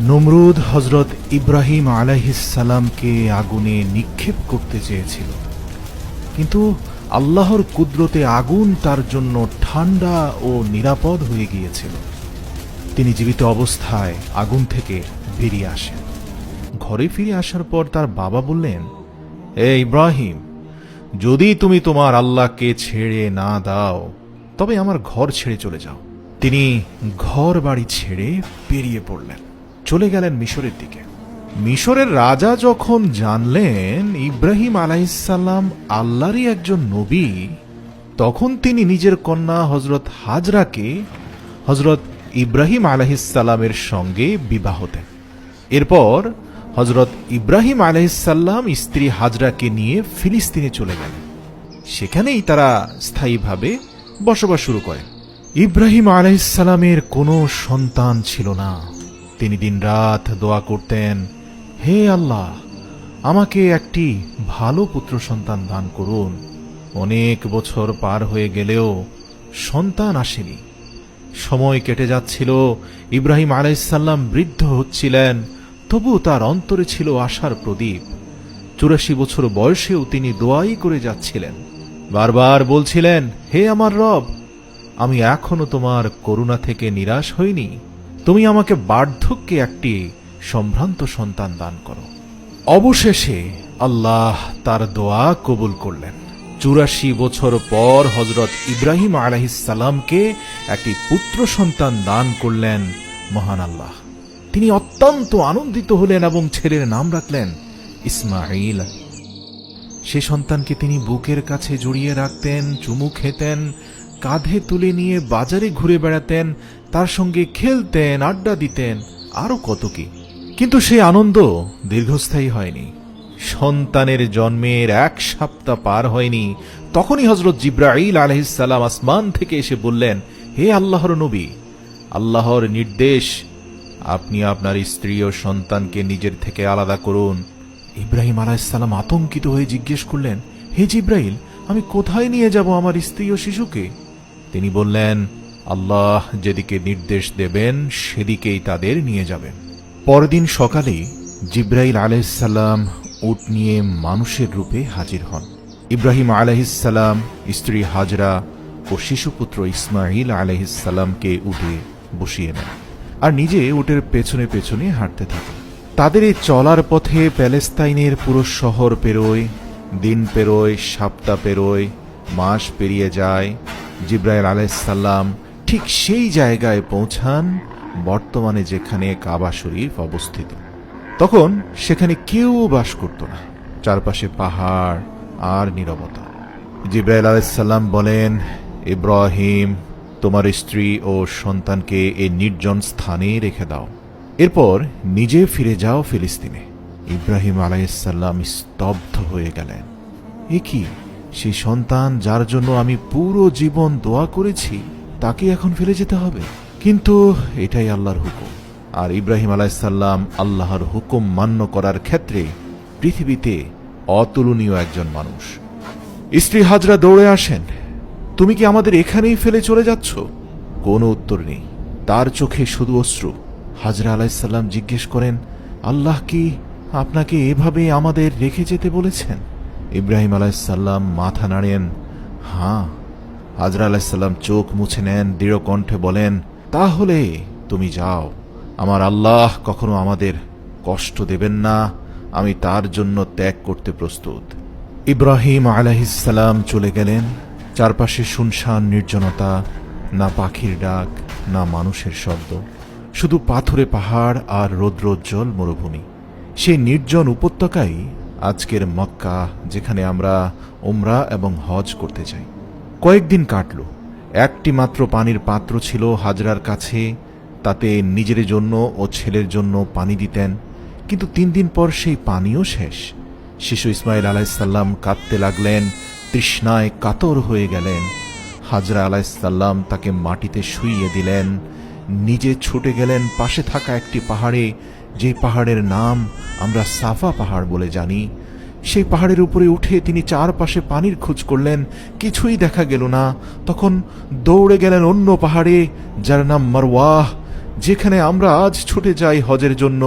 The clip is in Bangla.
নমরুদ হযরত ইব্রাহিম আলাইহিস সালামকে আগুনে নিক্ষেপ করতে চেয়েছিল, কিন্তু আল্লাহর কুদরতে আগুন তার জন্য ঠান্ডা ও নিরাপদ হয়ে গিয়েছিল। তিনি জীবিত অবস্থায় আগুন থেকে বেরিয়ে আসেন। ঘরে ফিরে আসার পর তার বাবা বললেন, হে ইব্রাহিম, যদি তুমি তোমার আল্লাহকে ছেড়ে না দাও তবে আমার ঘর ছেড়ে চলে যাও। তিনি ঘর বাড়ি ছেড়ে বেরিয়ে পড়লেন, চলে গেলেন মিশরের দিকে। মিশরের রাজা যখন জানলেন ইব্রাহিম আলাইহিসসালাম আল্লাহরই একজন নবী, তখন তিনি নিজের কন্যা হযরত হাজরাকে হযরত ইব্রাহিম আলাইহিসসালামের সঙ্গে বিবাহ দেন। এরপর হযরত ইব্রাহিম আলাইহিসসালাম স্ত্রী হাজরাকে নিয়ে ফিলিস্তিনে চলে গেলেন। সেখানেই তারা স্থায়ীভাবে বসবাস শুরু করেন। ইব্রাহিম আলাইহিসসালামের কোনো সন্তান ছিল না। তিনি দিনরাত দোয়া করতেন, হে আল্লাহ, আমাকে একটি ভালো পুত্র সন্তান দান করুন। অনেক বছর পার হয়ে গেলেও সন্তান আসেনি। সময় কেটে যাচ্ছিল, ইব্রাহিম আলাইহিসসালাম বৃদ্ধ হচ্ছিলেন, তবু তার অন্তরে ছিল আশার প্রদীপ। 84 বছর বয়সেও তিনি দোয়াই করে যাচ্ছিলেন, বারবার বলছিলেন, হে আমার রব, আমি এখনো তোমার করুণা থেকে নিরাশ হইনি। তুমি আমাকে বার্ধক্যে একটি সম্ভ্রান্ত সন্তান দান করো। অবশেষে আল্লাহ তার দোয়া কবুল করলেন। 84 বছর পর হযরত ইব্রাহিম আলাইহিসসালামকে একটি পুত্র সন্তান দান করলেন মহান আল্লাহ। তিনি অত্যন্ত আনন্দিত হলেন এবং ছেলের নাম রাখলেন ইসমাঈল। সে সন্তানকে তিনি বুকের কাছে জড়িয়ে রাখতেন, চুমু খেতেন, কাঁধে তুলে নিয়ে বাজারে ঘুরে বেড়াতেন, তার সঙ্গে খেলতেন, আড্ডা দিতেন, আরো কত কি। কিন্তু সেই আনন্দ দীর্ঘস্থায়ী হয়নি। সন্তানের জন্মের 1 সপ্তাহ পার হয়নি, তখনই হযরত জিবরাইল আলাইহিসসালাম আসমান থেকে এসে বললেন, হে আল্লাহর নবী, আল্লাহর নির্দেশ, আপনি আপনার স্ত্রী ও সন্তানকে নিজের থেকে আলাদা করুন। ইব্রাহিম আলাইহিসসালাম আতঙ্কিত হয়ে জিজ্ঞেস করলেন, হে জিবরাইল, আমি কোথায় নিয়ে যাব আমার স্ত্রী ও শিশুকে? তিনি বললেন, আল্লাহ যেদিকে নির্দেশ দেবেন সেদিকেই তাদের নিয়ে যাবেন। পরদিন সকালে জিবরাইল আলাইহিসসালাম উট নিয়ে মানুষের রূপে হাজির হন। ইব্রাহিম আলাইহিসসালাম, স্ত্রী হাজরা ও শিশুপুত্র ইসমাঈল আলাইহিসসালামকে উঠে বসিয়ে নেন আর নিজে উটের পেছনে পেছনে হাঁটতে থাকেন। তাদের এই চলার পথে প্যালেস্তাইনের পুরো শহর পেরোয়, দিন পেরোয়, সপ্তাহ পেরোয়, মাস পেরিয়ে যায়। জিবরাইল আলাইহিসসালাম ঠিক সেই জায়গায় পৌঁছান বর্তমানে যেখানে কাবা শরীফ অবস্থিত। তখন সেখানে কেউ বাস করত না, চারপাশে পাহাড় আর নীরবতা। জিবরাইল আলাইহিসসালাম বলেন, ইব্রাহিম, তোমার স্ত্রী ও সন্তানকে এই নির্জন স্থানে রেখে দাও, এরপর নিজে ফিরে যাও ফিলিস্তিনে। ইব্রাহিম আলাইহিসসালাম স্তব্ধ হয়ে গেলেন। এ কি, সেই সন্তান যার জন্য আমি পুরো জীবন দোয়া করেছি, তাকে এখন ফেলে যেতে হবে? কিন্তু এটাই আল্লাহর হুকুম, আর ইব্রাহিম আলাইহিসসালাম আল্লাহর হুকুম মান্য করার ক্ষেত্রে পৃথিবীতে অতুলনীয় একজন মানুষ। স্ত্রী হাজরা দৌড়ে আসেন, তুমি কি আমাদের এখানেই ফেলে চলে যাচ্ছ? কোনো উত্তর নেই, তার চোখে শুধু অশ্রু। হাজরা আলাইহিসসালাম জিজ্ঞেস করেন, আল্লাহ কি আপনাকে এভাবে আমাদের রেখে যেতে বলেছেন? ইব্রাহিম আলাইহিসসালাম মাথা নাড়েন, হ্যাঁ। হাজরা আলাইহিসসালাম চোখ মুছে নেন, দৃঢ় কণ্ঠে বলেন, তাহলে তুমি যাও, আমার আল্লাহ কখনো আমাদের কষ্ট দেবেন না, আমি তার জন্য ত্যাগ করতে প্রস্তুত। ইব্রাহিম আলাইহিসসালাম চলে গেলেন। চারপাশে শুনশান নির্জনতা, না পাখির ডাক, না মানুষের শব্দ, শুধু পাথুরে পাহাড় আর রৌদ্রোজ্জ্বল মরুভূমি। সেই নির্জন উপত্যকাই আজকের মক্কা, যেখানে আমরা উমরা এবং হজ করতে যাই। কয়েকদিন কাটল। একটি মাত্র পানির পাত্র ছিল হাজরার কাছে, তাতে নিজের জন্য ও ছেলের জন্য পানি দিতেন, কিন্তু 3 দিন পর সেই পানিও শেষ। শিশু ইসমাঈল আলাইহিসসালাম কাঁদতে লাগলেন, তৃষ্ণায় কাতর হয়ে গেলেন। হাজরা আলাইহিসসালাম তাকে মাটিতে শুইয়ে দিলেন, নিজে ছুটে গেলেন পাশে থাকা একটি পাহাড়ে, যে পাহাড়ের নাম আমরা সাফা পাহাড় বলে জানি। সেই পাহাড়ের উপরে উঠে তিনি চারপাশে পানির খোঁজ করলেন, কিছুই দেখা গেল না। তখন দৌড়ে গেলেন অন্য পাহাড়ে, যার নাম মারওয়াহ। যেখানে আমরা আজ ছুটে যাই হজের জন্য